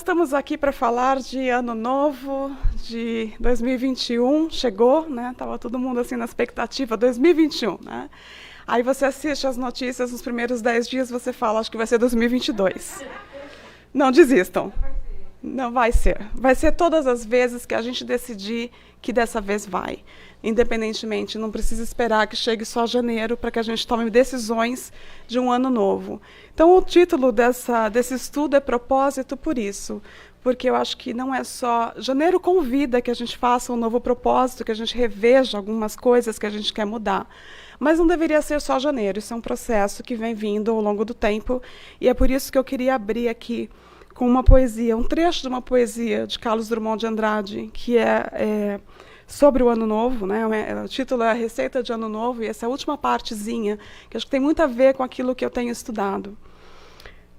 estamos aqui para falar de Ano Novo, de 2021, chegou, né? Estava todo mundo assim na expectativa, 2021, né? Aí você assiste as notícias, nos primeiros 10 dias você fala, acho que vai ser 2022. Não desistam. Não vai ser. Vai ser todas as vezes que a gente decidir que dessa vez vai. Independentemente, não precisa esperar que chegue só janeiro para que a gente tome decisões de um ano novo. Então, o título desse estudo é Propósito por isso, porque eu acho que não é só... Janeiro convida que a gente faça um novo propósito, que a gente reveja algumas coisas que a gente quer mudar. Mas não deveria ser só janeiro, isso é um processo que vem vindo ao longo do tempo, e é por isso que eu queria abrir aqui com uma poesia, um trecho de uma poesia de Carlos Drummond de Andrade, que é sobre o Ano Novo, né? O título é A Receita de Ano Novo, e essa última partezinha, que acho que tem muito a ver com aquilo que eu tenho estudado.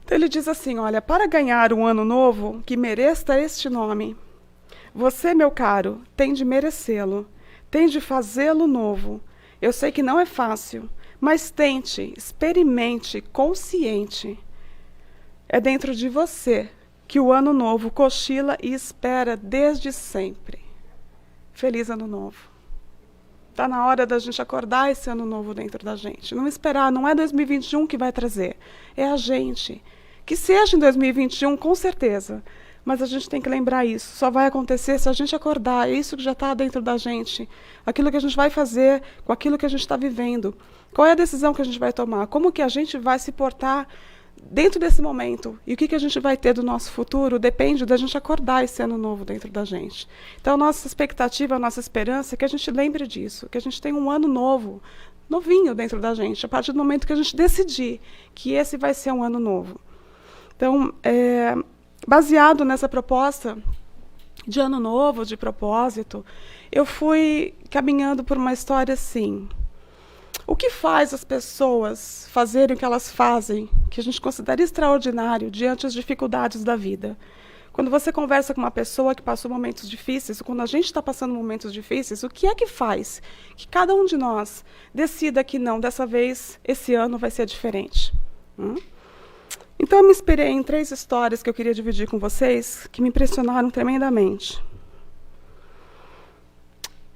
Então ele diz assim, olha, para ganhar um ano novo que mereça este nome, você, meu caro, tem de merecê-lo, tem de fazê-lo novo. Eu sei que não é fácil, mas tente, experimente, consciente. É dentro de você que o ano novo cochila e espera desde sempre. Feliz Ano Novo. Está na hora da gente acordar esse ano novo dentro da gente. Não esperar, não é 2021 que vai trazer, é a gente. Que seja em 2021, com certeza, mas a gente tem que lembrar isso. Só vai acontecer se a gente acordar, é isso que já está dentro da gente. Aquilo que a gente vai fazer com aquilo que a gente está vivendo. Qual é a decisão que a gente vai tomar? Como que a gente vai se portar dentro desse momento? E o que a gente vai ter do nosso futuro depende da gente acordar esse ano novo dentro da gente. Então, a nossa expectativa, a nossa esperança é que a gente lembre disso, que a gente tenha um ano novo, novinho dentro da gente, a partir do momento que a gente decidir que esse vai ser um ano novo. Então, baseado nessa proposta de ano novo, de propósito, eu fui caminhando por uma história assim. O que faz as pessoas fazerem o que elas fazem, que a gente considera extraordinário, diante das dificuldades da vida? Quando você conversa com uma pessoa que passou momentos difíceis, ou quando a gente está passando momentos difíceis, o que é que faz que cada um de nós decida que não, dessa vez, esse ano vai ser diferente? Então, eu me inspirei em 3 histórias que eu queria dividir com vocês, que me impressionaram tremendamente.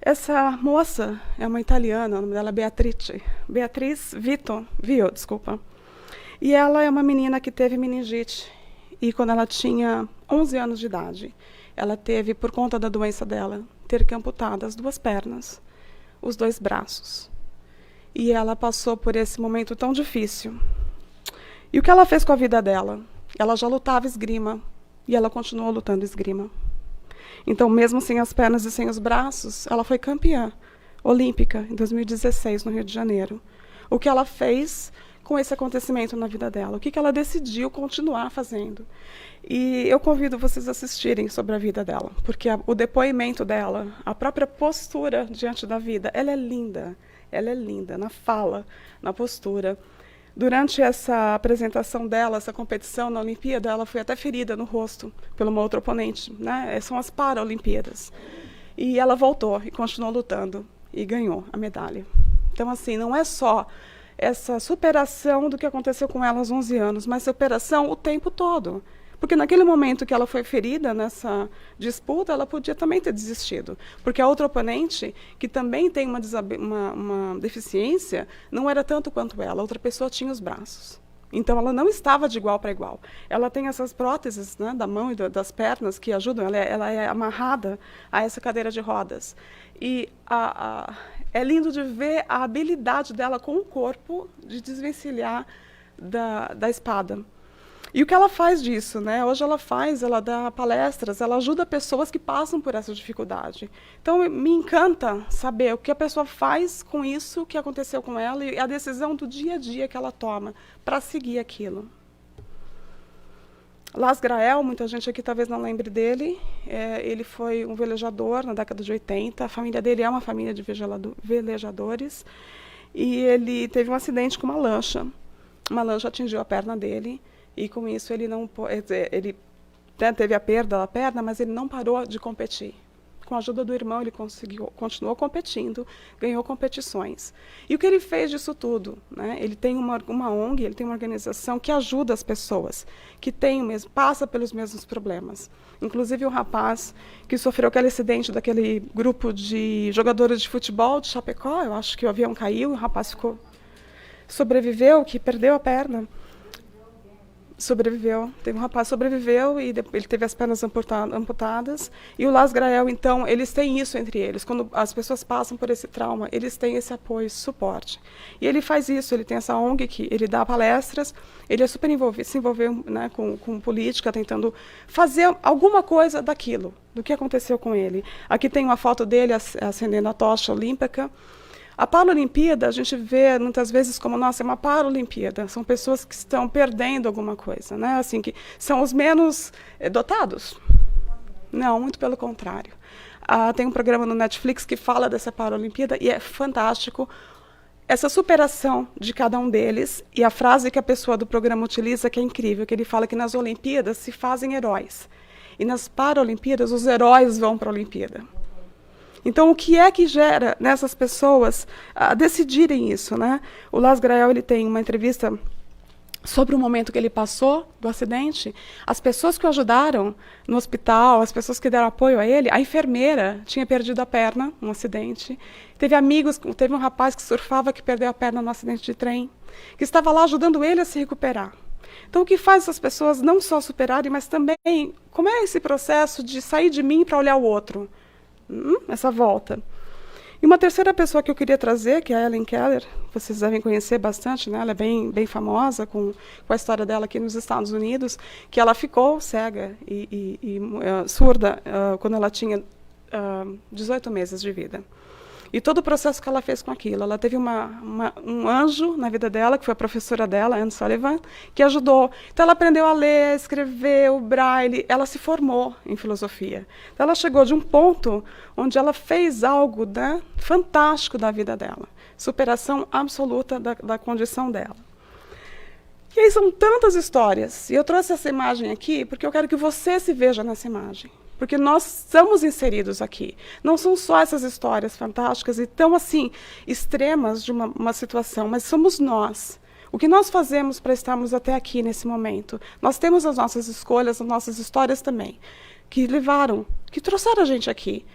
Essa moça é uma italiana, o nome dela é Beatriz Vio, desculpa. E ela é uma menina que teve meningite. E quando ela tinha 11 anos de idade, ela teve, por conta da doença dela, ter que amputar as 2 pernas, os 2 braços. E ela passou por esse momento tão difícil. E o que ela fez com a vida dela? Ela já lutava esgrima, e ela continuou lutando esgrima. Então, mesmo sem as pernas e sem os braços, ela foi campeã olímpica em 2016, no Rio de Janeiro. O que ela fez com esse acontecimento na vida dela? O que ela decidiu continuar fazendo? E eu convido vocês a assistirem sobre a vida dela, porque o depoimento dela, a própria postura diante da vida, ela é linda na fala, na postura. Durante essa apresentação dela, essa competição na Olimpíada, ela foi até ferida no rosto por uma outra oponente, né? São as Paralimpíadas. E ela voltou e continuou lutando e ganhou a medalha. Então, assim, não é só essa superação do que aconteceu com ela aos 11 anos, mas superação o tempo todo. Porque naquele momento que ela foi ferida nessa disputa, ela podia também ter desistido. Porque a outra oponente, que também tem uma deficiência, não era tanto quanto ela. A outra pessoa tinha os braços. Então, ela não estava de igual para igual. Ela tem essas próteses, né, da mão e das pernas que ajudam. Ela é amarrada a essa cadeira de rodas. E é lindo de ver a habilidade dela com o corpo de desvencilhar da espada. E o que ela faz disso, né? Hoje ela dá palestras, ela ajuda pessoas que passam por essa dificuldade. Então, me encanta saber o que a pessoa faz com isso que aconteceu com ela e a decisão do dia a dia que ela toma para seguir aquilo. Las Grael, muita gente aqui talvez não lembre dele, ele foi um velejador na década de 80, a família dele é uma família de velejadores, e ele teve um acidente com uma lancha atingiu a perna dele, e com isso ele teve a perda da perna, mas ele não parou de competir. Com a ajuda do irmão, ele continuou competindo, ganhou competições. E o que ele fez disso tudo? Né? Ele tem uma ONG, ele tem uma organização que ajuda as pessoas, que passa pelos mesmos problemas. Inclusive, o rapaz que sofreu aquele acidente daquele grupo de jogadores de futebol de Chapecó, eu acho que o avião caiu, o rapaz sobreviveu, que perdeu a perna. Sobreviveu. Teve um rapaz que sobreviveu e ele teve as pernas amputadas. E o Las Grael, então, eles têm isso entre eles. Quando as pessoas passam por esse trauma, eles têm esse apoio, esse suporte. E ele faz isso, ele tem essa ONG que ele dá palestras, ele é super se envolveu, né, com política, tentando fazer alguma coisa daquilo, do que aconteceu com ele. Aqui tem uma foto dele acendendo a tocha olímpica. A Paralimpíada, a gente vê muitas vezes como, nossa, é uma Paralimpíada. São pessoas que estão perdendo alguma coisa, né? Assim, que são os menos dotados. Não, muito pelo contrário. Tem um programa no Netflix que fala dessa Paralimpíada e é fantástico essa superação de cada um deles. E a frase que a pessoa do programa utiliza, que é incrível, que ele fala que nas Olimpíadas se fazem heróis. E nas Paralimpíadas, os heróis vão para a Olimpíada. Então, o que é que gera nessas pessoas decidirem isso, né? O Las Grael, ele tem uma entrevista sobre o momento que ele passou do acidente. As pessoas que o ajudaram no hospital, as pessoas que deram apoio a ele, a enfermeira tinha perdido a perna num acidente. Teve um rapaz que surfava que perdeu a perna num acidente de trem, que estava lá ajudando ele a se recuperar. Então, o que faz essas pessoas não só superarem, mas também, como é esse processo de sair de mim para olhar o outro? Essa volta. E uma terceira pessoa que eu queria trazer, que é a Helen Keller, vocês devem conhecer bastante, né? Ela é bem famosa com a história dela aqui nos Estados Unidos, que ela ficou cega e surda quando ela tinha 18 meses de vida. E todo o processo que ela fez com aquilo. Ela teve um anjo na vida dela, que foi a professora dela, Anne Sullivan, que ajudou. Então, ela aprendeu a ler, a escrever, o braille. Ela se formou em filosofia. Então, ela chegou de um ponto onde ela fez algo, né, fantástico da vida dela. Superação absoluta da condição dela. E aí são tantas histórias. E eu trouxe essa imagem aqui porque eu quero que você se veja nessa imagem. Porque nós estamos inseridos aqui. Não são só essas histórias fantásticas e tão, assim, extremas de uma situação, mas somos nós. O que nós fazemos para estarmos até aqui nesse momento? Nós temos as nossas escolhas, as nossas histórias também, que trouxeram a gente aqui.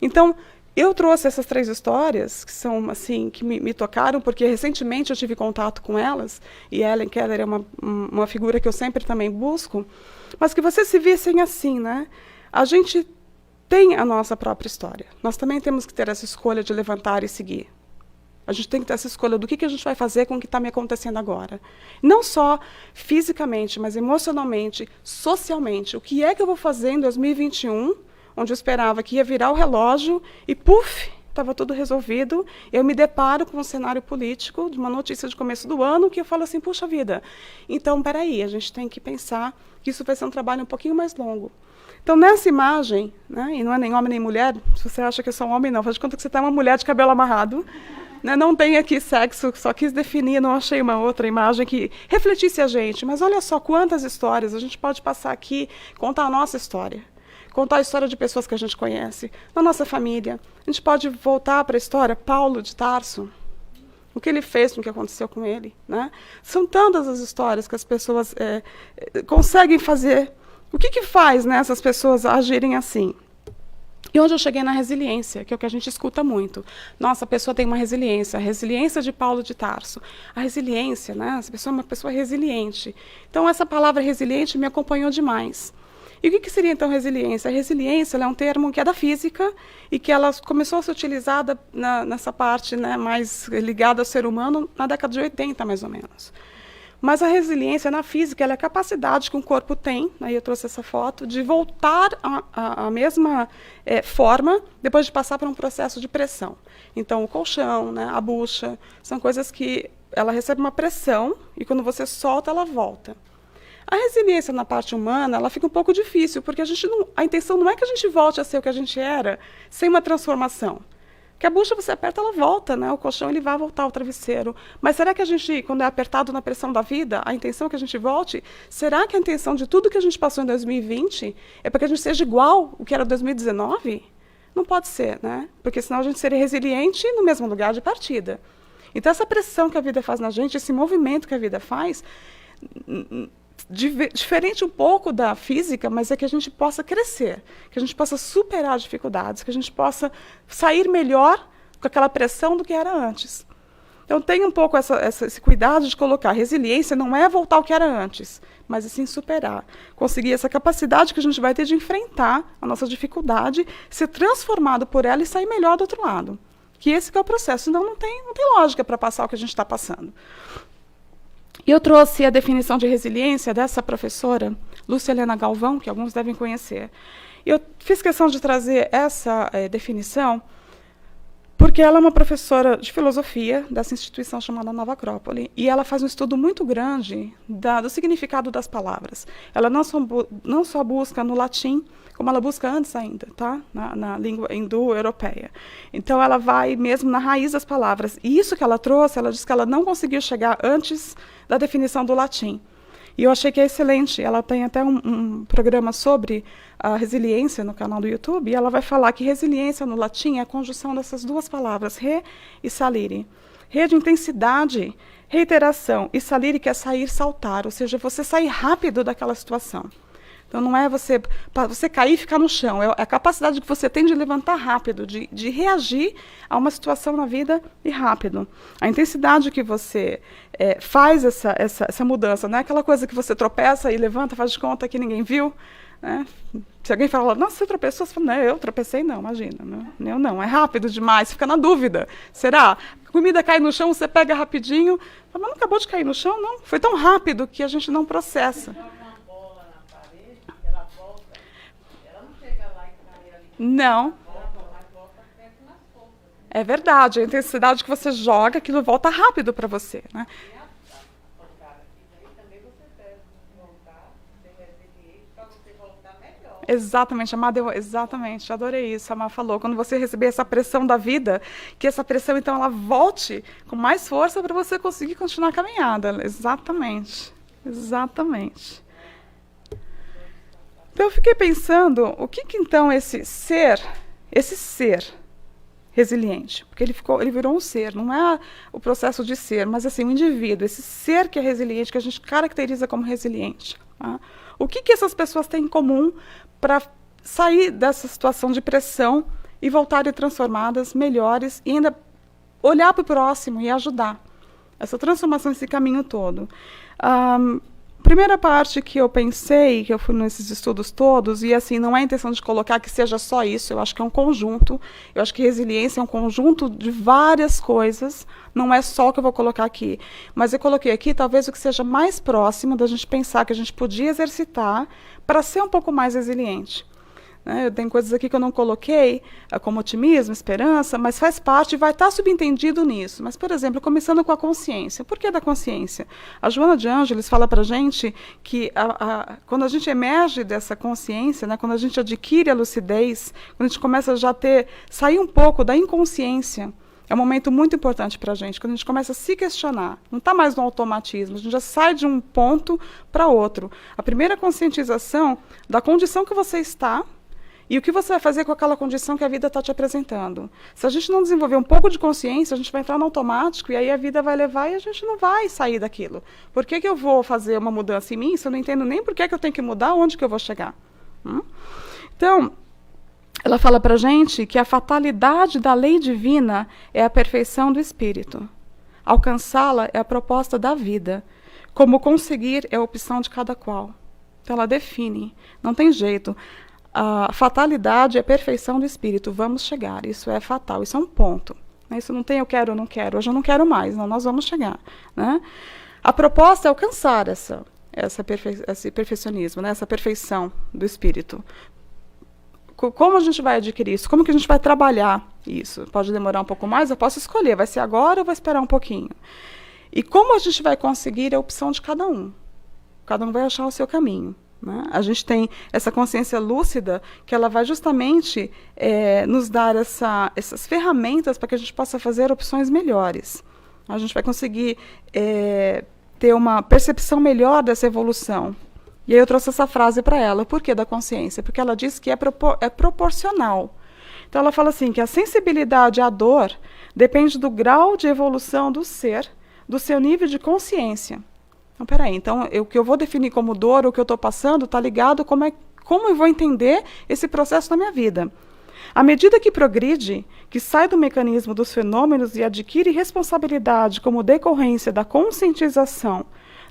Então, eu trouxe essas 3 histórias, que são, assim, que me tocaram, porque recentemente eu tive contato com elas, e a Helen Keller é uma figura que eu sempre também busco, mas que vocês se vissem assim, né? A gente tem a nossa própria história. Nós também temos que ter essa escolha de levantar e seguir. A gente tem que ter essa escolha do que a gente vai fazer com o que está me acontecendo agora. Não só fisicamente, mas emocionalmente, socialmente. O que é que eu vou fazer em 2021, onde eu esperava que ia virar o relógio e, puf, estava tudo resolvido. Eu me deparo com um cenário político, de uma notícia de começo do ano, que eu falo assim, puxa vida, então, peraí, a gente tem que pensar que isso vai ser um trabalho um pouquinho mais longo. Então, nessa imagem, né, e não é nem homem nem mulher, se você acha que é só um homem, não, faz de conta que você está uma mulher de cabelo amarrado, né, não tem aqui sexo, só quis definir, não achei uma outra imagem que refletisse a gente, mas olha só quantas histórias a gente pode passar aqui, contar a nossa história, contar a história de pessoas que a gente conhece, na nossa família. A gente pode voltar para a história, Paulo de Tarso, o que ele fez com o que aconteceu com ele, né? São tantas as histórias que as pessoas conseguem fazer. O que faz, né, essas pessoas agirem assim? E onde eu cheguei na resiliência, que é o que a gente escuta muito. Nossa, a pessoa tem uma resiliência, a resiliência de Paulo de Tarso. A resiliência, né, essa pessoa é uma pessoa resiliente. Então, essa palavra resiliente me acompanhou demais. E o que seria, então, resiliência? A resiliência ela é um termo que é da física e que ela começou a ser utilizada nessa parte, né, mais ligada ao ser humano na década de 80, mais ou menos. Mas a resiliência na física ela é a capacidade que um corpo tem, aí eu trouxe essa foto, de voltar à mesma forma depois de passar por um processo de pressão. Então, o colchão, né, a bucha, são coisas que ela recebe uma pressão e quando você solta, ela volta. A resiliência na parte humana ela fica um pouco difícil, porque a intenção não é que a gente volte a ser o que a gente era sem uma transformação. Porque a bucha você aperta, ela volta, né? O colchão ele vai voltar ao travesseiro. Mas será que a gente, quando é apertado na pressão da vida, a intenção é que a gente volte? Será que a intenção de tudo que a gente passou em 2020 é para que a gente seja igual o que era 2019? Não pode ser, né? Porque senão a gente seria resiliente no mesmo lugar de partida. Então, essa pressão que a vida faz na gente, esse movimento que a vida faz, diferente um pouco da física, mas é que a gente possa crescer, que a gente possa superar dificuldades, que a gente possa sair melhor com aquela pressão do que era antes. Então, tem um pouco esse cuidado de colocar resiliência, não é voltar ao que era antes, mas sim superar. Conseguir essa capacidade que a gente vai ter de enfrentar a nossa dificuldade, ser transformado por ela e sair melhor do outro lado. Que esse que é o processo, senão não tem lógica para passar o que a gente está passando. E eu trouxe a definição de resiliência dessa professora, Lúcia Helena Galvão, que alguns devem conhecer. E eu fiz questão de trazer essa definição porque ela é uma professora de filosofia dessa instituição chamada Nova Acrópole, e ela faz um estudo muito grande do significado das palavras. Ela não só busca no latim, como ela busca antes ainda, tá? na língua indo-europeia. Então, ela vai mesmo na raiz das palavras. E isso que ela trouxe, ela disse que ela não conseguiu chegar antes da definição do latim. E eu achei que é excelente. Ela tem até um programa sobre a resiliência no canal do YouTube, e ela vai falar que resiliência no latim é a conjunção dessas duas palavras, re e salire. Re de intensidade, reiteração, e salire que é sair, saltar, ou seja, você sair rápido daquela situação. Então, não é você cair e ficar no chão, é a capacidade que você tem de levantar rápido, de reagir a uma situação na vida e rápido. A intensidade que você faz essa mudança, não é aquela coisa que você tropeça e levanta, faz de conta que ninguém viu. Né? Se alguém fala, nossa, você tropeçou, você fala, não, eu tropecei, não, imagina. Eu não, é rápido demais, você fica na dúvida. Será? A comida cai no chão, você pega rapidinho, fala, mas não acabou de cair no chão? Não, foi tão rápido que a gente não processa. Não. É verdade, a intensidade que você joga, aquilo volta rápido para você, né? Exatamente, Amada, exatamente, adorei isso, a Amada falou. Quando você receber essa pressão da vida, que essa pressão, então, ela volte com mais força para você conseguir continuar a caminhada. Exatamente, exatamente. Então, eu fiquei pensando, o que então esse ser resiliente, porque ele virou um ser, não é o processo de ser, mas assim, um indivíduo, esse ser que é resiliente, que a gente caracteriza como resiliente. Tá? O que essas pessoas têm em comum para sair dessa situação de pressão e voltarem transformadas, melhores, e ainda olhar para o próximo e ajudar essa transformação, esse caminho todo? Primeira parte que eu pensei, que eu fui nesses estudos todos, e assim, não é a intenção de colocar que seja só isso, eu acho que é um conjunto, eu acho que resiliência é um conjunto de várias coisas, não é só o que eu vou colocar aqui, mas eu coloquei aqui talvez o que seja mais próximo da gente pensar que a gente podia exercitar para ser um pouco mais resiliente. Né? Tem coisas aqui que eu não coloquei, como otimismo, esperança, mas faz parte e vai estar subentendido nisso. Mas, por exemplo, começando com a consciência. Por que da consciência? A Joana de Ângeles fala para a gente que quando a gente emerge dessa consciência, né, quando a gente adquire a lucidez, quando a gente começa já a sair um pouco da inconsciência, é um momento muito importante para a gente, quando a gente começa a se questionar. Não está mais no automatismo, a gente já sai de um ponto para outro. A primeira conscientização da condição que você está, e o que você vai fazer com aquela condição que a vida está te apresentando? Se a gente não desenvolver um pouco de consciência, a gente vai entrar no automático e aí a vida vai levar e a gente não vai sair daquilo. Por que eu vou fazer uma mudança em mim se eu não entendo nem por que eu tenho que mudar, onde que eu vou chegar? Então, ela fala para a gente que a fatalidade da lei divina é a perfeição do espírito. Alcançá-la é a proposta da vida. Como conseguir é a opção de cada qual. Então, ela define. Não tem jeito. A fatalidade é a perfeição do espírito. Vamos chegar. Isso é fatal. Isso é um ponto. Isso não tem eu quero ou não quero. Hoje eu não quero mais. Não, nós vamos chegar. Né? A proposta é alcançar esse perfeccionismo, né? Essa perfeição do espírito. Como a gente vai adquirir isso? Como que a gente vai trabalhar isso? Pode demorar um pouco mais? Eu posso escolher. Vai ser agora ou vou esperar um pouquinho? E como a gente vai conseguir é a opção de cada um. Cada um vai achar o seu caminho. Né? A gente tem essa consciência lúcida que ela vai justamente nos dar essas ferramentas para que a gente possa fazer opções melhores. A gente vai conseguir ter uma percepção melhor dessa evolução. E aí eu trouxe essa frase para ela. Por que da consciência? Porque ela diz que é proporcional. Então, ela fala assim, que a sensibilidade à dor depende do grau de evolução do ser, do seu nível de consciência. Então, peraí, então, o que eu vou definir como dor, o que eu estou passando, está ligado como eu vou entender esse processo na minha vida. À medida que progride, que sai do mecanismo dos fenômenos e adquire responsabilidade como decorrência da conscientização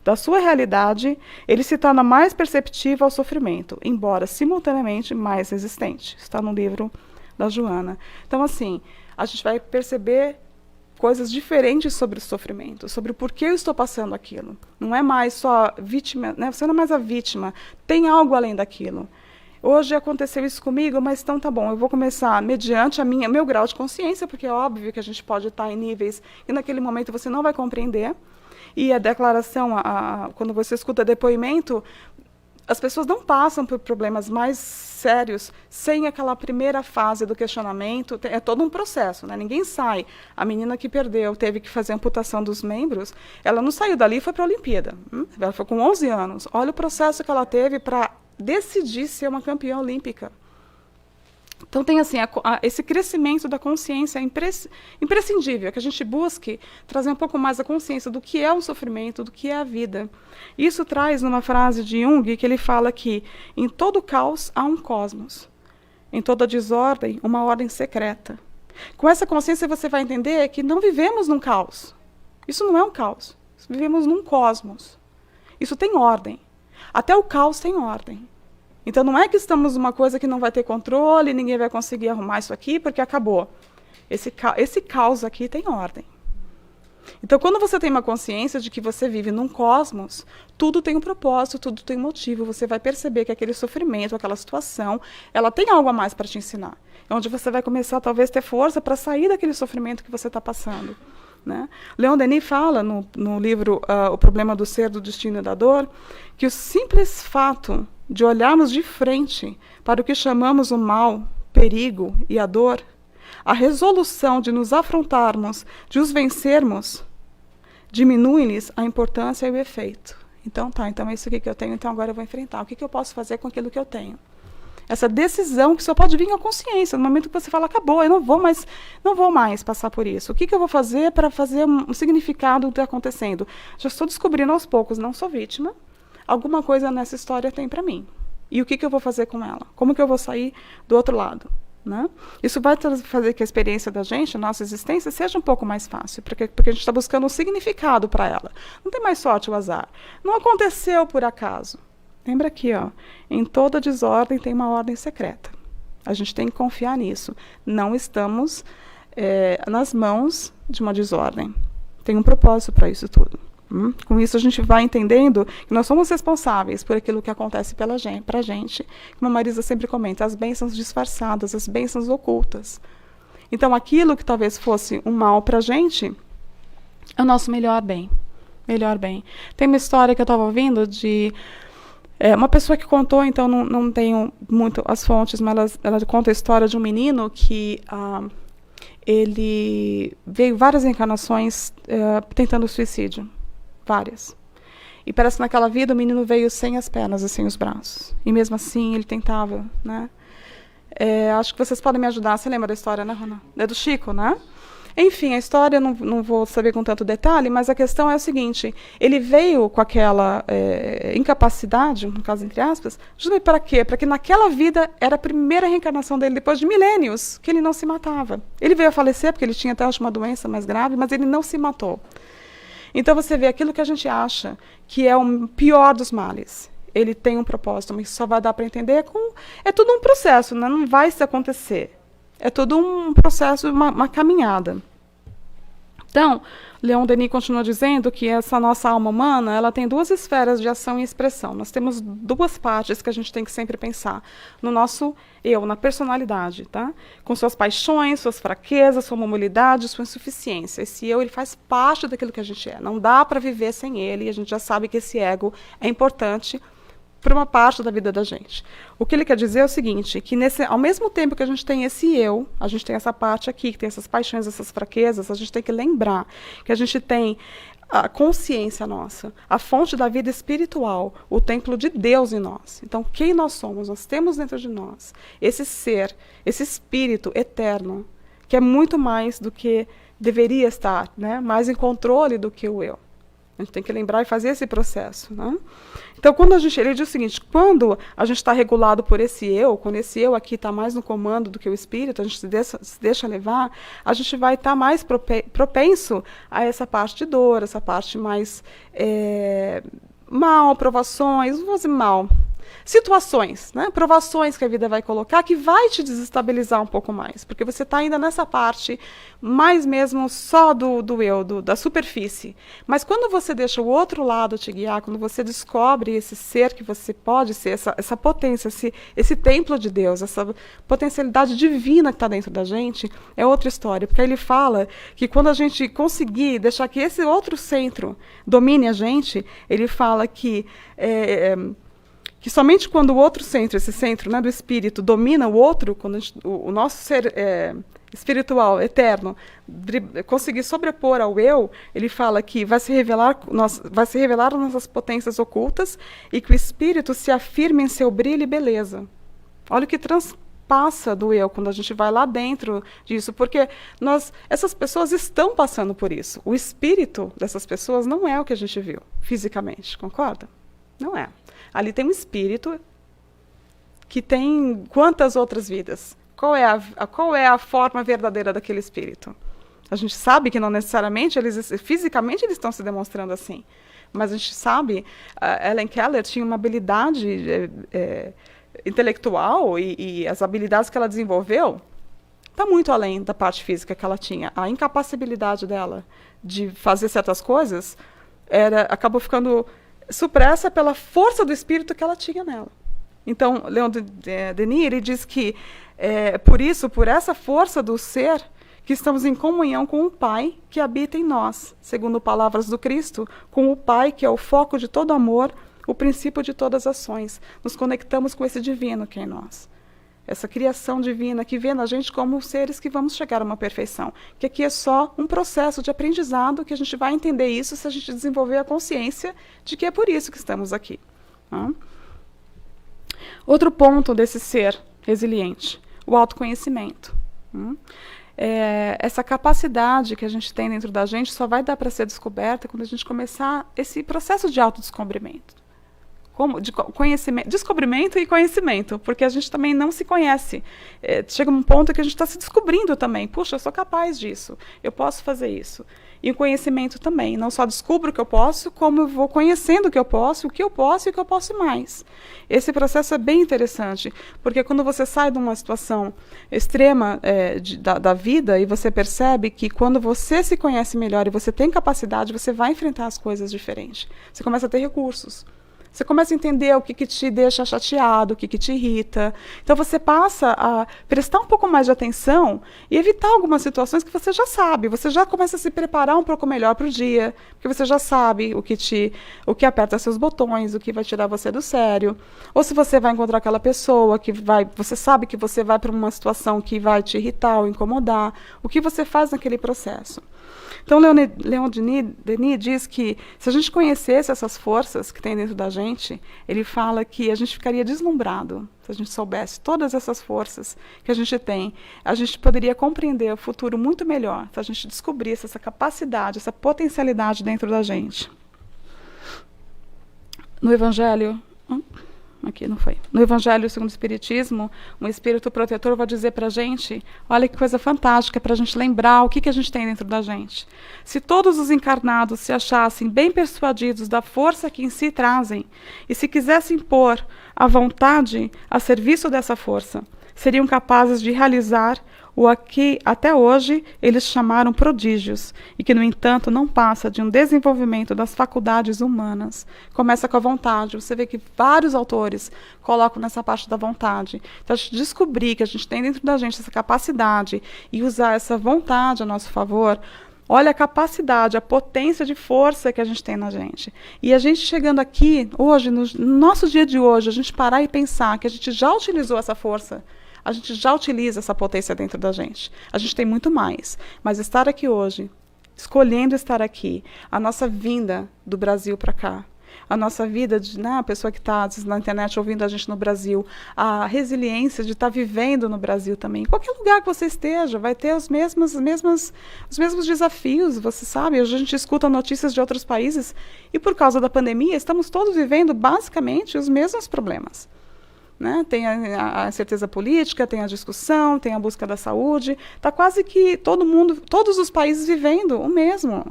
da sua realidade, ele se torna mais perceptível ao sofrimento, embora simultaneamente mais resistente. Está no livro da Joana. Então, assim, a gente vai perceber coisas diferentes sobre o sofrimento, sobre o porquê eu estou passando aquilo. Não é mais só vítima, né? Você não é mais a vítima, tem algo além daquilo. Hoje aconteceu isso comigo, mas então tá bom, eu vou começar mediante meu grau de consciência, porque é óbvio que a gente pode estar em níveis que naquele momento você não vai compreender. E a declaração, quando você escuta depoimento, as pessoas não passam por problemas mais sérios sem aquela primeira fase do questionamento. É todo um processo, né? Ninguém sai. A menina que perdeu, teve que fazer amputação dos membros, ela não saiu dali e foi para a Olimpíada. Ela foi com 11 anos. Olha o processo que ela teve para decidir ser uma campeã olímpica. Então, tem assim, esse crescimento da consciência é imprescindível, que a gente busque trazer um pouco mais a consciência do que é o sofrimento, do que é a vida. Isso traz numa frase de Jung, que ele fala que em todo caos há um cosmos, em toda desordem, uma ordem secreta. Com essa consciência você vai entender que não vivemos num caos. Isso não é um caos, vivemos num cosmos. Isso tem ordem. Até o caos tem ordem. Então, não é que estamos numa coisa que não vai ter controle, ninguém vai conseguir arrumar isso aqui, porque acabou. Esse caos aqui tem ordem. Então, quando você tem uma consciência de que você vive num cosmos, tudo tem um propósito, tudo tem um motivo. Você vai perceber que aquele sofrimento, aquela situação, ela tem algo a mais para te ensinar. Onde você vai começar, talvez, a ter força para sair daquele sofrimento que você está passando. Né? Leon Denis fala, no livro O Problema do Ser, do Destino e da Dor, que o simples fato de olharmos de frente para o que chamamos o mal, perigo e a dor, a resolução de nos afrontarmos, de os vencermos, diminui-lhes a importância e o efeito. Então, então é isso aqui que eu tenho, então agora eu vou enfrentar. O que eu posso fazer com aquilo que eu tenho? Essa decisão que só pode vir à consciência, no momento que você fala, acabou, eu não vou mais passar por isso. O que eu vou fazer para fazer um significado do que está acontecendo? Já estou descobrindo aos poucos, não sou vítima, alguma coisa nessa história tem para mim. E o que eu vou fazer com ela? Como que eu vou sair do outro lado? Né? Isso vai fazer que a experiência da gente, a nossa existência, seja um pouco mais fácil, porque a gente está buscando um significado para ela. Não tem mais sorte ou azar. Não aconteceu por acaso. Lembra aqui, ó, em toda desordem tem uma ordem secreta. A gente tem que confiar nisso. Não estamos nas mãos de uma desordem. Tem um propósito para isso tudo. Com isso a gente vai entendendo que nós somos responsáveis por aquilo que acontece para a gente. Como a Marisa sempre comenta, as bênçãos disfarçadas, as bênçãos ocultas. Então aquilo que talvez fosse um mal para a gente, é o nosso melhor bem. Melhor bem. Tem uma história que eu estava ouvindo de uma pessoa que contou, então não tenho muito as fontes, mas ela conta a história de um menino que ele veio várias encarnações tentando suicídio. Várias. E parece que naquela vida o menino veio sem as pernas e sem os braços. E mesmo assim ele tentava, né? Acho que vocês podem me ajudar. Você lembra da história, né, Rona? É do Chico, né? Enfim, a história não vou saber com tanto detalhe, mas a questão é o seguinte: ele veio com aquela incapacidade, no caso entre aspas, justamente para quê? Para que naquela vida era a primeira reencarnação dele, depois de milênios, que ele não se matava. Ele veio a falecer porque ele tinha até uma doença mais grave, mas ele não se matou. Então você vê aquilo que a gente acha que é o pior dos males. Ele tem um propósito, mas só vai dar para entender é tudo um processo, né? Não vai se acontecer. É todo um processo, uma caminhada. Então, Leon Denis continua dizendo que essa nossa alma humana, ela tem duas esferas de ação e expressão. Nós temos duas partes que a gente tem que sempre pensar. No nosso eu, na personalidade, tá? Com suas paixões, suas fraquezas, sua mobilidade, sua insuficiência. Esse eu, ele faz parte daquilo que a gente é. Não dá para viver sem ele, e a gente já sabe que esse ego é importante para uma parte da vida da gente. O que ele quer dizer é o seguinte, que ao mesmo tempo que a gente tem esse eu, a gente tem essa parte aqui, que tem essas paixões, essas fraquezas, a gente tem que lembrar que a gente tem a consciência nossa, a fonte da vida espiritual, o templo de Deus em nós. Então, quem nós somos? Nós temos dentro de nós esse ser, esse espírito eterno, que é muito mais do que deveria estar, né? Mais em controle do que o eu. A gente tem que lembrar e fazer esse processo, né? Então, quando ele diz o seguinte, quando a gente está regulado por esse eu, quando esse eu aqui está mais no comando do que o espírito, a gente se deixa levar, a gente vai estar mais propenso a essa parte de dor, essa parte mais mal, provações, não vou dizer mal, situações, né? Provações que a vida vai colocar, que vai te desestabilizar um pouco mais, porque você está ainda nessa parte mais mesmo só do eu, da superfície. Mas quando você deixa o outro lado te guiar, quando você descobre esse ser que você pode ser, essa potência, esse templo de Deus, essa potencialidade divina que está dentro da gente, é outra história. Porque aí ele fala que quando a gente conseguir deixar que esse outro centro domine a gente, ele fala que somente quando o outro centro, esse centro, né, do espírito, domina o outro, quando o nosso ser espiritual, eterno, conseguir sobrepor ao eu, ele fala que vai se revelar nossas potências ocultas e que o espírito se afirma em seu brilho e beleza. Olha o que transpassa do eu quando a gente vai lá dentro disso, porque essas pessoas estão passando por isso. O espírito dessas pessoas não é o que a gente viu fisicamente, concorda? Não é. Ali tem um espírito que tem quantas outras vidas? Qual é a forma verdadeira daquele espírito? A gente sabe que não necessariamente, fisicamente eles estão se demonstrando assim. Mas a gente sabe, a Helen Keller tinha uma habilidade intelectual e as habilidades que ela desenvolveu está muito além da parte física que ela tinha. A incapacidade dela de fazer certas coisas acabou ficando supressa pela força do espírito que ela tinha nela. Então, Leon Denis, ele diz que por essa força do ser, que estamos em comunhão com o Pai que habita em nós, segundo palavras do Cristo, com o Pai que é o foco de todo amor, o princípio de todas as ações. Nos conectamos com esse divino que é em nós. Essa criação divina que vê na gente como seres que vamos chegar a uma perfeição. Que aqui é só um processo de aprendizado que a gente vai entender isso se a gente desenvolver a consciência de que é por isso que estamos aqui. Tá? Outro ponto desse ser resiliente, o autoconhecimento. Essa capacidade que a gente tem dentro da gente só vai dar para ser descoberta quando a gente começar esse processo de autodescobrimento. De conhecimento, descobrimento e conhecimento, porque a gente também não se conhece. Chega um ponto que a gente está se descobrindo também. Puxa, eu sou capaz disso, eu posso fazer isso. E o conhecimento também. Não só descubro o que eu posso, como eu vou conhecendo o que eu posso e o que eu posso mais. Esse processo é bem interessante, porque quando você sai de uma situação extrema da vida e você percebe que quando você se conhece melhor e você tem capacidade, você vai enfrentar as coisas diferentes. Você começa a ter recursos. Você começa a entender o que te deixa chateado, o que te irrita. Então, você passa a prestar um pouco mais de atenção e evitar algumas situações que você já sabe. Você já começa a se preparar um pouco melhor para o dia, porque você já sabe o que aperta seus botões, o que vai tirar você do sério. Ou se você vai encontrar aquela pessoa você sabe que você vai para uma situação que vai te irritar ou incomodar. O que você faz naquele processo? Então, Leon Denis diz que se a gente conhecesse essas forças que tem dentro da gente, ele fala que a gente ficaria deslumbrado. Se a gente soubesse todas essas forças que a gente tem, a gente poderia compreender o futuro muito melhor, se a gente descobrisse essa capacidade, essa potencialidade dentro da gente. No Evangelho... Aqui não foi. No Evangelho segundo o Espiritismo, um espírito protetor vai dizer para a gente, olha que coisa fantástica, para a gente lembrar o que a gente tem dentro da gente. Se todos os encarnados se achassem bem persuadidos da força que em si trazem, e se quisessem pôr a vontade a serviço dessa força, seriam capazes de realizar o que até hoje eles chamaram prodígios, e que, no entanto, não passa de um desenvolvimento das faculdades humanas. Começa com a vontade. Você vê que vários autores colocam nessa parte da vontade. Então, a gente descobrir que a gente tem dentro da gente essa capacidade e usar essa vontade a nosso favor, Olha a capacidade, a potência de força que a gente tem na gente. E a gente chegando aqui, hoje, no nosso dia de hoje, a gente parar e pensar que a gente já utilizou essa força, a gente já utiliza essa potência dentro da gente. A gente tem muito mais. Mas estar aqui hoje, escolhendo estar aqui, a nossa vinda do Brasil para cá, a nossa vida, a pessoa que está na internet ouvindo a gente no Brasil, a resiliência de estar vivendo no Brasil também. Em qualquer lugar que você esteja, vai ter os mesmos desafios, você sabe. Hoje a gente escuta notícias de outros países e por causa da pandemia estamos todos vivendo basicamente os mesmos problemas. Né? Tem a incerteza política, tem a discussão, tem a busca da saúde. Está quase que todos os países vivendo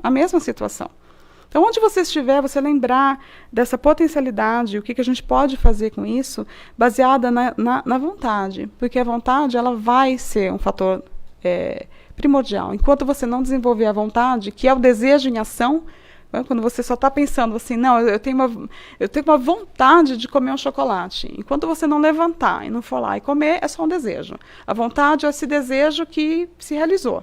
a mesma situação. Então, onde você estiver, você lembrar dessa potencialidade, o que a gente pode fazer com isso, baseada na vontade. Porque a vontade ela vai ser um fator primordial. Enquanto você não desenvolver a vontade, que é o desejo em ação, quando você só está pensando assim, não, eu tenho uma vontade de comer um chocolate. Enquanto você não levantar e não for lá e comer, é só um desejo. A vontade é esse desejo que se realizou.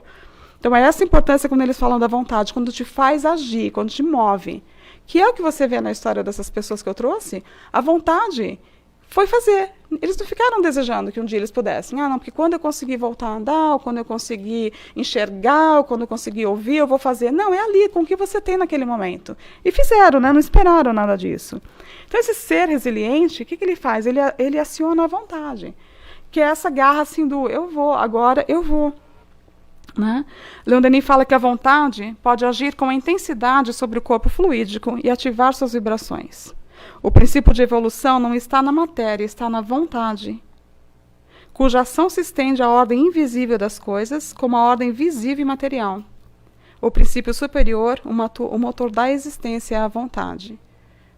Então, é essa importância quando eles falam da vontade, quando te faz agir, quando te move. Que é o que você vê na história dessas pessoas que eu trouxe. A vontade foi fazer. Eles não ficaram desejando que um dia eles pudessem. Não, porque quando eu conseguir voltar a andar, ou quando eu conseguir enxergar, ou quando eu conseguir ouvir, eu vou fazer. Não, é ali, com o que você tem naquele momento. E fizeram, né? Não esperaram nada disso. Então, esse ser resiliente, o que ele faz? Ele aciona a vontade. Que é essa garra assim do eu vou, agora eu vou. Né? Leon Denis fala que a vontade pode agir com intensidade sobre o corpo fluídico e ativar suas vibrações. O princípio de evolução não está na matéria, está na vontade, cuja ação se estende à ordem invisível das coisas, como à ordem visível e material. O princípio superior, o motor da existência, é a vontade.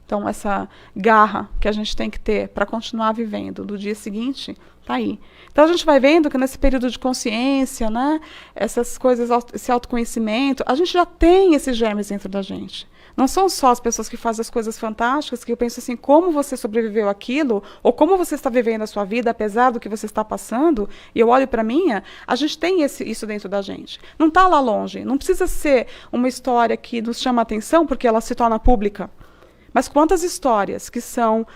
Então, essa garra que a gente tem que ter para continuar vivendo do dia seguinte, está aí. Então, a gente vai vendo que nesse período de consciência, né, essas coisas, esse autoconhecimento, a gente já tem esses germes dentro da gente. Não são só as pessoas que fazem as coisas fantásticas, que eu penso assim, como você sobreviveu àquilo, ou como você está vivendo a sua vida, apesar do que você está passando, e eu olho para a minha, a gente tem isso dentro da gente. Não está lá longe, não precisa ser uma história que nos chama a atenção, porque ela se torna pública. Mas quantas histórias que são,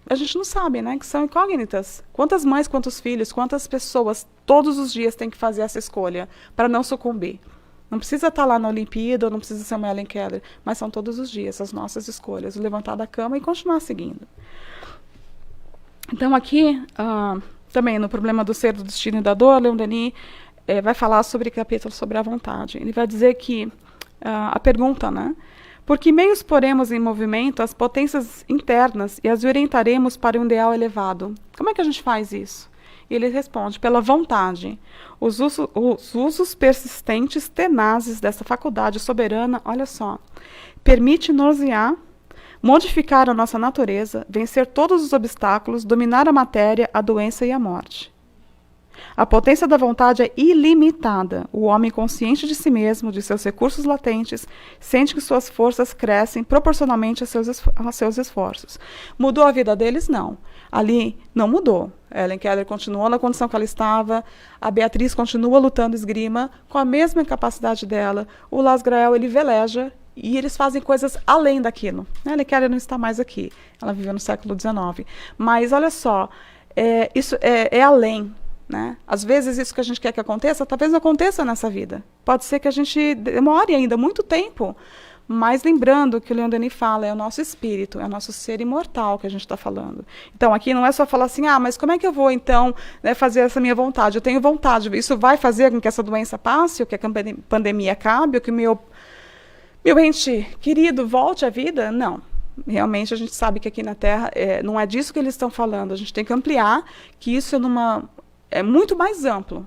a gente não sabe, né, que são incógnitas. Quantas mães, quantos filhos, quantas pessoas todos os dias têm que fazer essa escolha para não sucumbir. Não precisa estar lá na Olimpíada, não precisa ser uma Ellen Keller, mas são todos os dias as nossas escolhas, o levantar da cama e continuar seguindo. Então aqui, também no problema do ser, do destino e da dor, Leon Denis vai falar sobre capítulo sobre a vontade. Ele vai dizer que, a pergunta, né, por que meios poremos em movimento as potências internas e as orientaremos para um ideal elevado? Como é que a gente faz isso? E ele responde, pela vontade. Os usos persistentes, tenazes dessa faculdade soberana, olha só, permite-nos modificar a nossa natureza, vencer todos os obstáculos, dominar a matéria, a doença e a morte. A potência da vontade é ilimitada. O homem consciente de si mesmo, de seus recursos latentes, sente que suas forças crescem proporcionalmente a seus esforços. Mudou a vida deles? Não. Ali não mudou. Ellen Keller continuou na condição que ela estava, a Beatriz continua lutando esgrima com a mesma capacidade dela, o Lars Grael, ele veleja e eles fazem coisas além daquilo. Ellen Keller não está mais aqui, ela viveu no século XIX. Mas olha só, isso é além. Né? Às vezes isso que a gente quer que aconteça, talvez não aconteça nessa vida. Pode ser que a gente demore ainda muito tempo, mas lembrando que o Leon Denis fala, é o nosso espírito, é o nosso ser imortal que a gente está falando. Então aqui não é só falar assim, mas como é que eu vou então, né, fazer essa minha vontade? Eu tenho vontade, isso vai fazer com que essa doença passe, ou que a pandemia acabe, ou que o meu ente querido volte à vida? Não. Realmente a gente sabe que aqui na Terra não é disso que eles estão falando, a gente tem que ampliar que isso é muito mais amplo.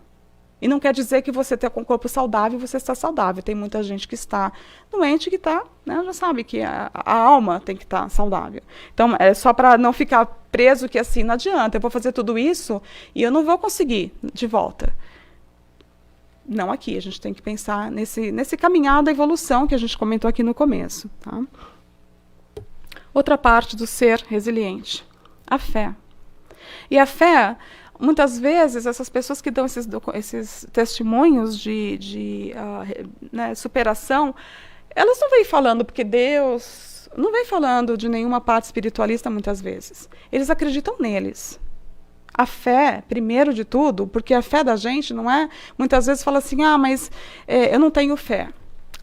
E não quer dizer que você ter com o corpo saudável, você está saudável. Tem muita gente que está doente, que está, né, já sabe que a alma tem que estar saudável. Então, é só para não ficar preso que assim, não adianta, eu vou fazer tudo isso e eu não vou conseguir de volta. Não aqui, a gente tem que pensar nesse caminhar da evolução que a gente comentou aqui no começo. Tá? Outra parte do ser resiliente, a fé. E a fé, muitas vezes, essas pessoas que dão esses testemunhos de né, superação, elas não vêm falando porque Deus... Não vem falando de nenhuma parte espiritualista, muitas vezes. Eles acreditam neles. A fé, primeiro de tudo, porque a fé da gente não é... Muitas vezes fala assim, mas eu não tenho fé.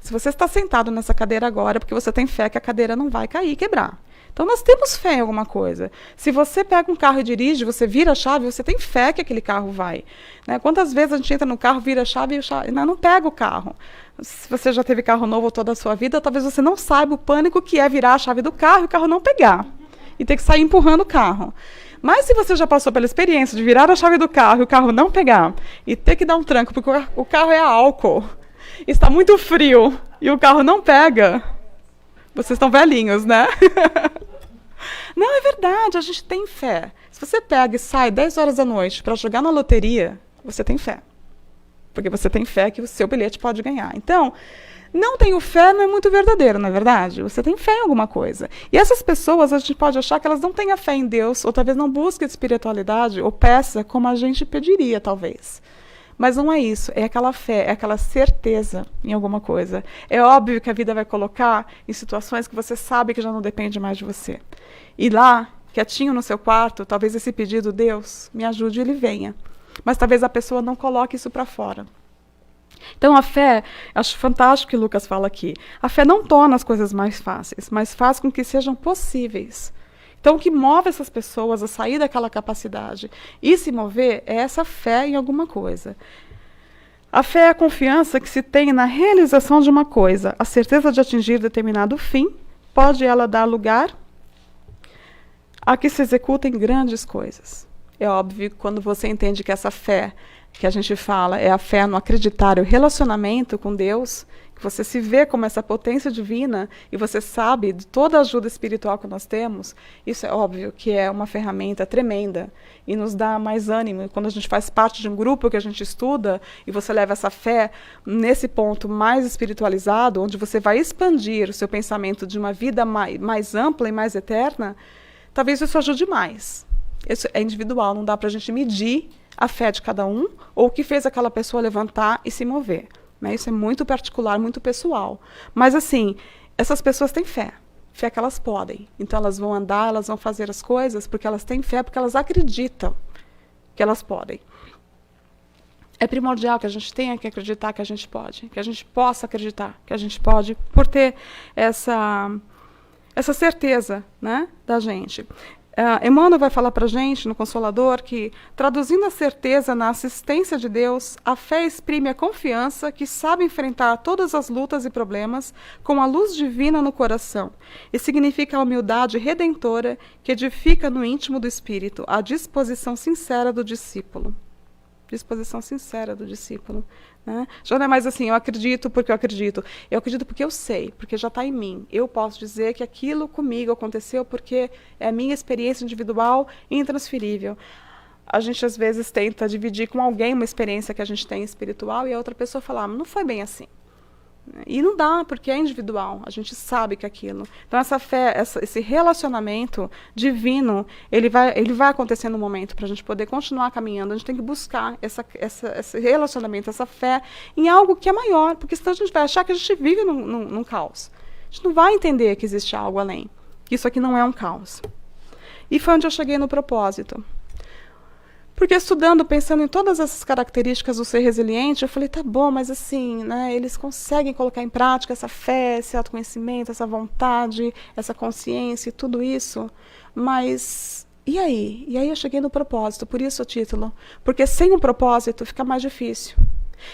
Se você está sentado nessa cadeira agora, é porque você tem fé que a cadeira não vai cair e quebrar. Então, nós temos fé em alguma coisa. Se você pega um carro e dirige, você vira a chave, você tem fé que aquele carro vai. Né? Quantas vezes a gente entra no carro, vira a chave e não pega o carro? Se você já teve carro novo toda a sua vida, talvez você não saiba o pânico que é virar a chave do carro e o carro não pegar. E ter que sair empurrando o carro. Mas se você já passou pela experiência de virar a chave do carro e o carro não pegar, e ter que dar um tranco, porque o carro é a álcool, está muito frio, e o carro não pega... Vocês estão velhinhos, né? Não, é verdade, a gente tem fé. Se você pega e sai 10 horas da noite para jogar na loteria, você tem fé. Porque você tem fé que o seu bilhete pode ganhar. Então, não tenho fé não é muito verdadeiro, não é verdade? Você tem fé em alguma coisa. E essas pessoas, a gente pode achar que elas não têm a fé em Deus, ou talvez não busquem espiritualidade, ou peça como a gente pediria, talvez. Mas não é isso, é aquela fé, é aquela certeza em alguma coisa. É óbvio que a vida vai colocar em situações que você sabe que já não depende mais de você. E lá, quietinho no seu quarto, talvez esse pedido, Deus, me ajude, ele venha. Mas talvez a pessoa não coloque isso para fora. Então a fé, acho fantástico o que Lucas fala aqui, a fé não torna as coisas mais fáceis, mas faz com que sejam possíveis. Então, o que move essas pessoas a sair daquela capacidade e se mover é essa fé em alguma coisa. A fé é a confiança que se tem na realização de uma coisa. A certeza de atingir determinado fim, pode ela dar lugar a que se executem grandes coisas. É óbvio que quando você entende que essa fé que a gente fala é a fé no acreditar, o relacionamento com Deus, que você se vê como essa potência divina e você sabe de toda a ajuda espiritual que nós temos, isso é óbvio que é uma ferramenta tremenda e nos dá mais ânimo. Quando a gente faz parte de um grupo que a gente estuda e você leva essa fé nesse ponto mais espiritualizado, onde você vai expandir o seu pensamento de uma vida mais ampla e mais eterna, talvez isso ajude mais. Isso é individual, não dá para a gente medir a fé de cada um ou o que fez aquela pessoa levantar e se mover. Né? Isso é muito particular, muito pessoal. Mas, assim, essas pessoas têm fé. Fé que elas podem. Então, elas vão andar, elas vão fazer as coisas porque elas têm fé, porque elas acreditam que elas podem. É primordial que a gente tenha que acreditar que a gente pode, que a gente possa acreditar que a gente pode, por ter essa certeza, né, da gente. Emmanuel vai falar para a gente, no Consolador, que, traduzindo a certeza na assistência de Deus, a fé exprime a confiança que sabe enfrentar todas as lutas e problemas com a luz divina no coração, e significa a humildade redentora que edifica no íntimo do espírito a disposição sincera do discípulo. Disposição sincera do discípulo. Né? Já não é mais assim, eu acredito porque eu sei, porque já está em mim. Eu posso dizer que aquilo comigo aconteceu porque é a minha experiência individual e intransferível. A gente às vezes tenta dividir com alguém uma experiência que a gente tem espiritual e a outra pessoa fala, não foi bem assim. E não dá, porque é individual, a gente sabe que é aquilo. Então essa fé, esse relacionamento divino, ele vai acontecer no momento para a gente poder continuar caminhando. A gente tem que buscar esse relacionamento, essa fé em algo que é maior, porque senão a gente vai achar que a gente vive num caos. A gente não vai entender que existe algo além, que isso aqui não é um caos. E foi onde eu cheguei no propósito. Porque estudando, pensando em todas essas características do ser resiliente, eu falei, tá bom, mas assim, né, eles conseguem colocar em prática essa fé, esse autoconhecimento, essa vontade, essa consciência e tudo isso, mas e aí? E aí eu cheguei no propósito, por isso o título. Porque sem um propósito fica mais difícil.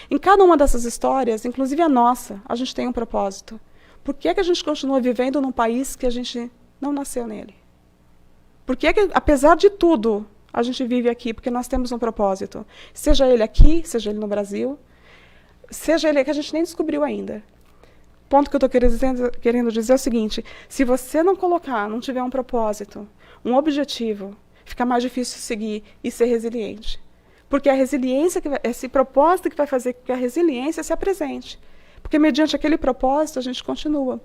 Em cada uma dessas histórias, inclusive a nossa, a gente tem um propósito. Por que a gente continua vivendo num país que a gente não nasceu nele? Por que, apesar de tudo, a gente vive aqui? Porque nós temos um propósito. Seja ele aqui, seja ele no Brasil, seja ele que a gente nem descobriu ainda. O ponto que eu estou querendo dizer é o seguinte, se você não tiver um propósito, um objetivo, fica mais difícil seguir e ser resiliente. Porque a resiliência, esse propósito que vai fazer com que a resiliência se apresente. Porque mediante aquele propósito a gente continua.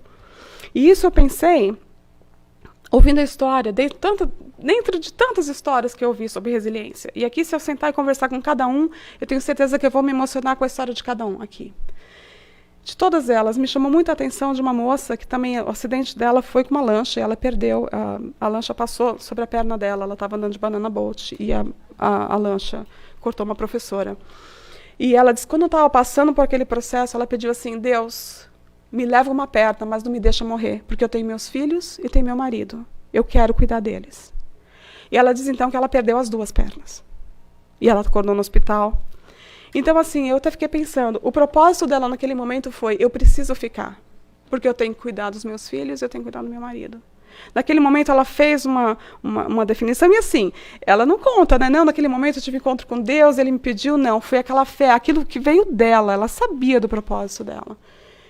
E isso eu pensei, ouvindo a história, dentro de tantas histórias que eu ouvi sobre resiliência. E aqui, se eu sentar e conversar com cada um, eu tenho certeza que eu vou me emocionar com a história de cada um aqui. De todas elas, me chamou muita atenção de uma moça que também, o acidente dela foi com uma lancha, e ela perdeu, a lancha passou sobre a perna dela, ela estava andando de banana boat, e a lancha cortou uma professora. E ela disse, quando eu estava passando por aquele processo, ela pediu assim, Deus, me leva uma perna, mas não me deixa morrer, porque eu tenho meus filhos e tenho meu marido. Eu quero cuidar deles. E ela diz, então, que ela perdeu as 2 pernas. E ela acordou no hospital. Então, assim, eu até fiquei pensando, o propósito dela naquele momento foi, eu preciso ficar, porque eu tenho que cuidar dos meus filhos e eu tenho que cuidar do meu marido. Naquele momento, ela fez uma definição, e assim, ela não conta, né? Não, naquele momento eu tive encontro com Deus, ele me pediu, não, foi aquela fé, aquilo que veio dela, ela sabia do propósito dela.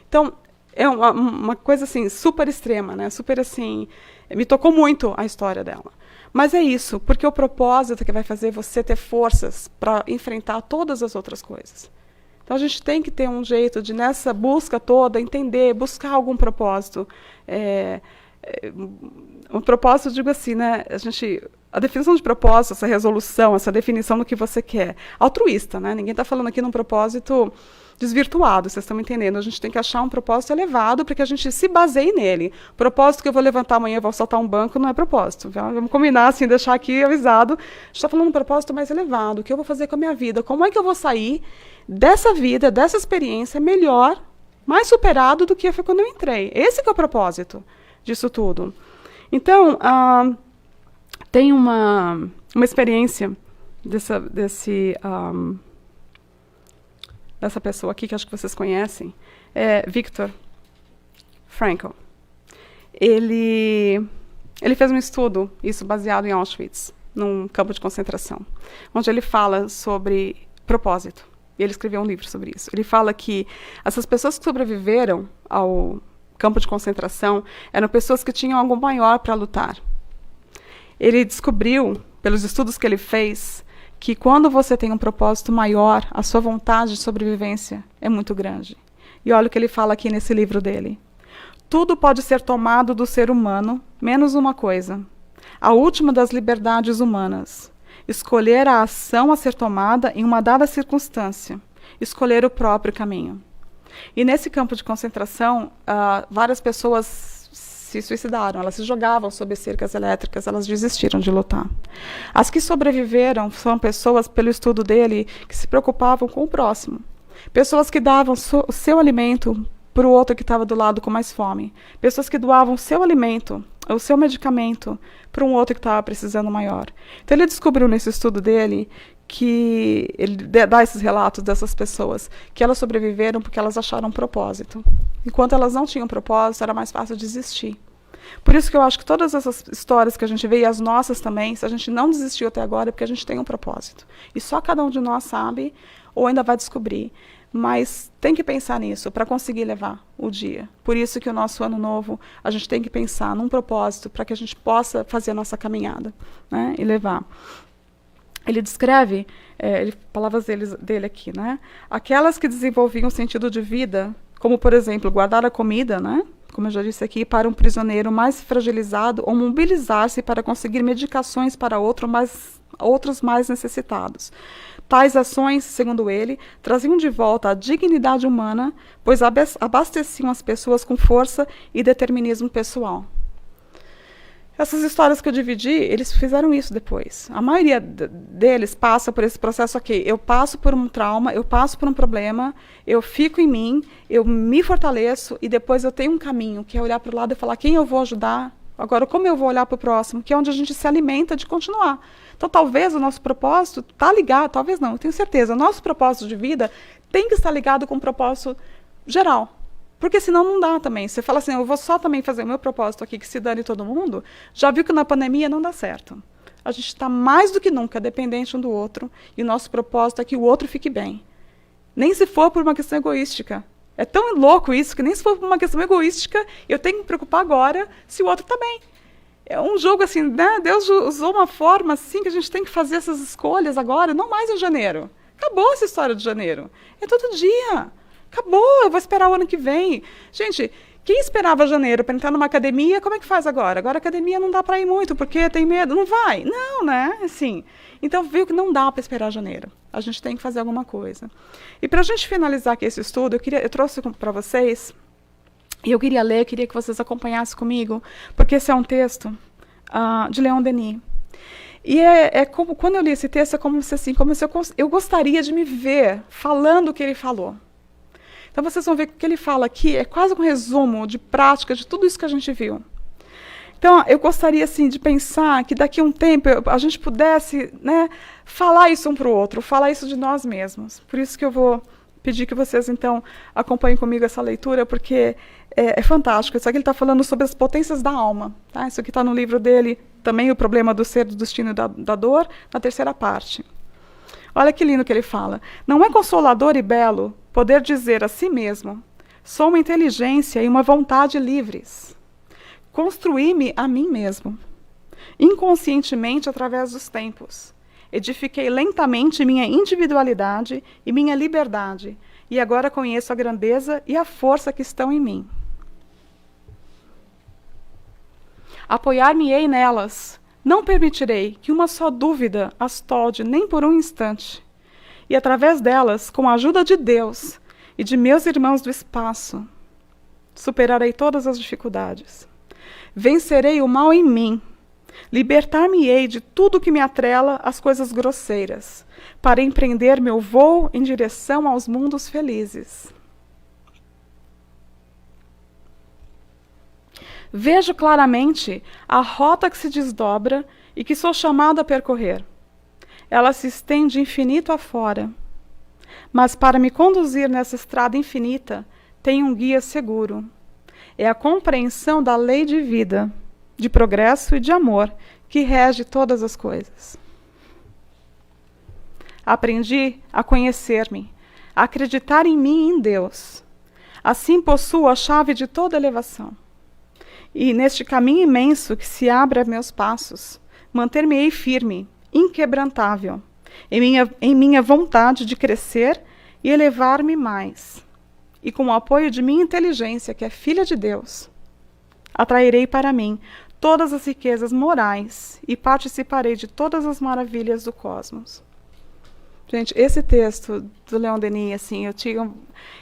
Então, é uma coisa, assim, super extrema, né? Super, assim, me tocou muito a história dela. Mas é isso, porque o propósito que vai fazer você ter forças para enfrentar todas as outras coisas. Então, a gente tem que ter um jeito de, nessa busca toda, entender, buscar algum propósito. Um propósito, eu digo assim, né? A definição de propósito, essa resolução, essa definição do que você quer, altruísta, né? Ninguém está falando aqui num propósito desvirtuado, vocês estão me entendendo? A gente tem que achar um propósito elevado para que a gente se baseie nele. Propósito que eu vou levantar amanhã e vou assaltar um banco não é propósito. Vamos combinar, assim, deixar aqui avisado. A gente está falando de um propósito mais elevado. O que eu vou fazer com a minha vida? Como é que eu vou sair dessa vida, dessa experiência melhor, mais superado do que foi quando eu entrei? Esse que é o propósito disso tudo. Então, tem uma experiência dessa pessoa aqui, que acho que vocês conhecem, Viktor Frankl. Ele fez um estudo, isso baseado em Auschwitz, num campo de concentração, onde ele fala sobre propósito. E ele escreveu um livro sobre isso. Ele fala que essas pessoas que sobreviveram ao campo de concentração eram pessoas que tinham algo maior para lutar. Ele descobriu, pelos estudos que ele fez, que quando você tem um propósito maior, a sua vontade de sobrevivência é muito grande. E olha o que ele fala aqui nesse livro dele. Tudo pode ser tomado do ser humano, menos uma coisa. A última das liberdades humanas. Escolher a ação a ser tomada em uma dada circunstância. Escolher o próprio caminho. E nesse campo de concentração, várias pessoas se suicidaram, elas se jogavam sob cercas elétricas, elas desistiram de lutar. As que sobreviveram são pessoas, pelo estudo dele, que se preocupavam com o próximo. Pessoas que davam o seu alimento para o outro que estava do lado com mais fome. Pessoas que doavam o seu alimento, o seu medicamento, para um outro que estava precisando maior. Então ele descobriu nesse estudo dele que ele dá esses relatos dessas pessoas, que elas sobreviveram porque elas acharam um propósito. Enquanto elas não tinham propósito, era mais fácil desistir. Por isso que eu acho que todas essas histórias que a gente vê, e as nossas também, se a gente não desistiu até agora, é porque a gente tem um propósito. E só cada um de nós sabe, ou ainda vai descobrir. Mas tem que pensar nisso para conseguir levar o dia. Por isso que o nosso ano novo, a gente tem que pensar num propósito para que a gente possa fazer a nossa caminhada, né, e levar. Ele descreve, palavras dele aqui, né? Aquelas que desenvolviam sentido de vida, como, por exemplo, guardar a comida, né? Como eu já disse aqui, para um prisioneiro mais fragilizado, ou mobilizar-se para conseguir medicações para outros mais necessitados. Tais ações, segundo ele, traziam de volta a dignidade humana, pois abasteciam as pessoas com força e determinismo pessoal. Essas histórias que eu dividi, eles fizeram isso depois. A maioria deles passa por esse processo aqui. Eu passo por um trauma, eu passo por um problema, eu fico em mim, eu me fortaleço e depois eu tenho um caminho, que é olhar para o lado e falar quem eu vou ajudar, agora como eu vou olhar para o próximo, que é onde a gente se alimenta de continuar. Então talvez o nosso propósito está ligado, talvez não, eu tenho certeza, o nosso propósito de vida tem que estar ligado com um propósito geral. Porque senão não dá também. Você fala assim, eu vou só também fazer o meu propósito aqui, que se dane todo mundo. Já viu que na pandemia não dá certo. A gente está mais do que nunca dependente um do outro. E o nosso propósito é que o outro fique bem. Nem se for por uma questão egoística. É tão louco isso, que nem se for por uma questão egoística, eu tenho que me preocupar agora se o outro está bem. É um jogo assim, né? Deus usou uma forma assim que a gente tem que fazer essas escolhas agora, não mais em janeiro. Acabou essa história de janeiro. É todo dia. Acabou, eu vou esperar o ano que vem. Gente, Quem esperava janeiro para entrar numa academia, como é que faz agora? Agora a academia não dá para ir muito, porque tem medo, não vai. Não, né? Assim, então viu que não dá para esperar janeiro. A gente tem que fazer alguma coisa. E para a gente finalizar aqui esse estudo, eu trouxe para vocês, e eu queria ler, queria que vocês acompanhassem comigo, porque esse é um texto de Leon Denis. E como, quando eu li esse texto, é como se, assim, eu gostaria de me ver falando o que ele falou. Então vocês vão ver que o que ele fala aqui é quase um resumo de prática de tudo isso que a gente viu. Então eu gostaria assim, de pensar que daqui a um tempo a gente pudesse, né, falar isso um para o outro, falar isso de nós mesmos. Por isso que eu vou pedir que vocês então acompanhem comigo essa leitura, porque é fantástico. Isso aqui ele está falando sobre as potências da alma. Tá? Isso aqui está no livro dele, também o problema do ser, do destino e da dor, na terceira parte. Olha que lindo que ele fala. Não é consolador e belo poder dizer a si mesmo: sou uma inteligência e uma vontade livres. Construí-me a mim mesmo, inconscientemente através dos tempos. Edifiquei lentamente minha individualidade e minha liberdade, e agora conheço a grandeza e a força que estão em mim. Apoiar-me-ei nelas. Não permitirei que uma só dúvida as tolde nem por um instante. E através delas, com a ajuda de Deus e de meus irmãos do espaço, superarei todas as dificuldades. Vencerei o mal em mim. Libertar-me-ei de tudo que me atrela às coisas grosseiras, para empreender meu voo em direção aos mundos felizes. Vejo claramente a rota que se desdobra e que sou chamado a percorrer. Ela se estende infinito afora. Mas para me conduzir nessa estrada infinita, tenho um guia seguro. É a compreensão da lei de vida, de progresso e de amor que rege todas as coisas. Aprendi a conhecer-me, a acreditar em mim e em Deus. Assim possuo a chave de toda elevação. E neste caminho imenso que se abre a meus passos, manter-me-ei firme, inquebrantável, em minha vontade de crescer e elevar-me mais. E com o apoio de minha inteligência, que é filha de Deus, atrairei para mim todas as riquezas morais e participarei de todas as maravilhas do cosmos. Gente, esse texto do Leon Denis, assim, eu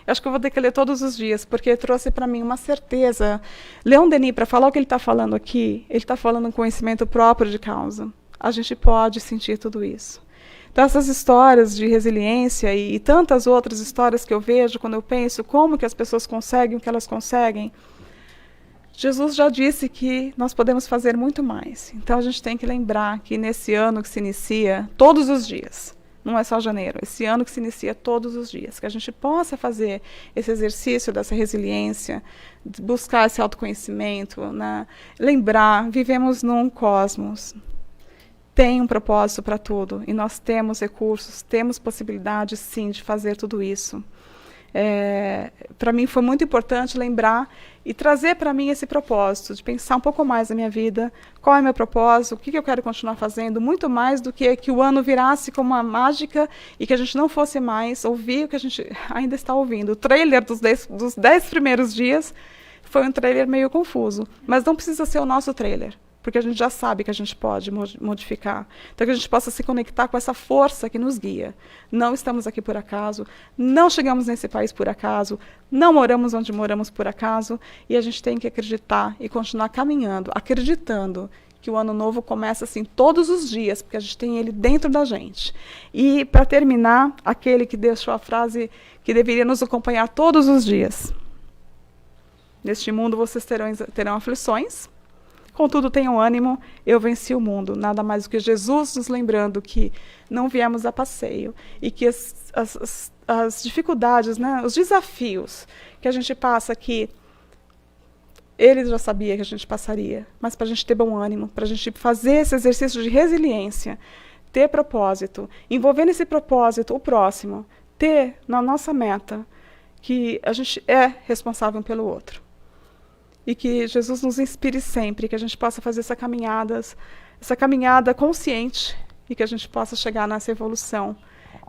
acho que eu vou ter que ler todos os dias, porque trouxe para mim uma certeza. Leon Denis, para falar o que ele está falando aqui, ele está falando um conhecimento próprio de causa. A gente pode sentir tudo isso. Então, essas histórias de resiliência e tantas outras histórias que eu vejo quando eu penso como que as pessoas conseguem o que elas conseguem, Jesus já disse que nós podemos fazer muito mais. Então, a gente tem que lembrar que nesse ano que se inicia, todos os dias, não é só janeiro, esse ano que se inicia todos os dias, que a gente possa fazer esse exercício dessa resiliência, buscar esse autoconhecimento, né? Lembrar, vivemos num cosmos, tem um propósito para tudo, e nós temos recursos, temos possibilidades, sim, de fazer tudo isso. Para mim foi muito importante lembrar e trazer para mim esse propósito, de pensar um pouco mais na minha vida, qual é meu propósito, o que eu quero continuar fazendo, muito mais do que o ano virasse como uma mágica e que a gente não fosse mais ouvir o que a gente ainda está ouvindo. O trailer dos 10 primeiros dias foi um trailer meio confuso, mas não precisa ser o nosso trailer, porque a gente já sabe que a gente pode modificar. Então, que a gente possa se conectar com essa força que nos guia. Não estamos aqui por acaso, não chegamos nesse país por acaso, não moramos onde moramos por acaso, e a gente tem que acreditar e continuar caminhando, acreditando que o ano novo começa assim todos os dias, porque a gente tem ele dentro da gente. E, para terminar, aquele que deixou a frase que deveria nos acompanhar todos os dias. Neste mundo vocês terão aflições, contudo, tenham ânimo, eu venci o mundo. Nada mais do que Jesus nos lembrando que não viemos a passeio e que as dificuldades, né, os desafios que a gente passa aqui, ele já sabia que a gente passaria, mas para a gente ter bom ânimo, para a gente fazer esse exercício de resiliência, ter propósito, envolver nesse propósito o próximo, ter na nossa meta que a gente é responsável pelo outro. E que Jesus nos inspire sempre, que a gente possa fazer essa caminhada consciente e que a gente possa chegar nessa evolução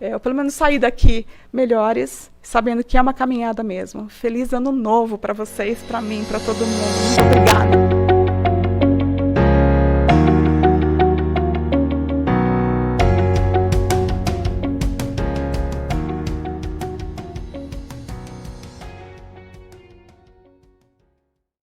ou pelo menos sair daqui melhores, sabendo que é uma caminhada mesmo. Feliz ano novo para vocês, para mim, para todo mundo. Muito obrigada.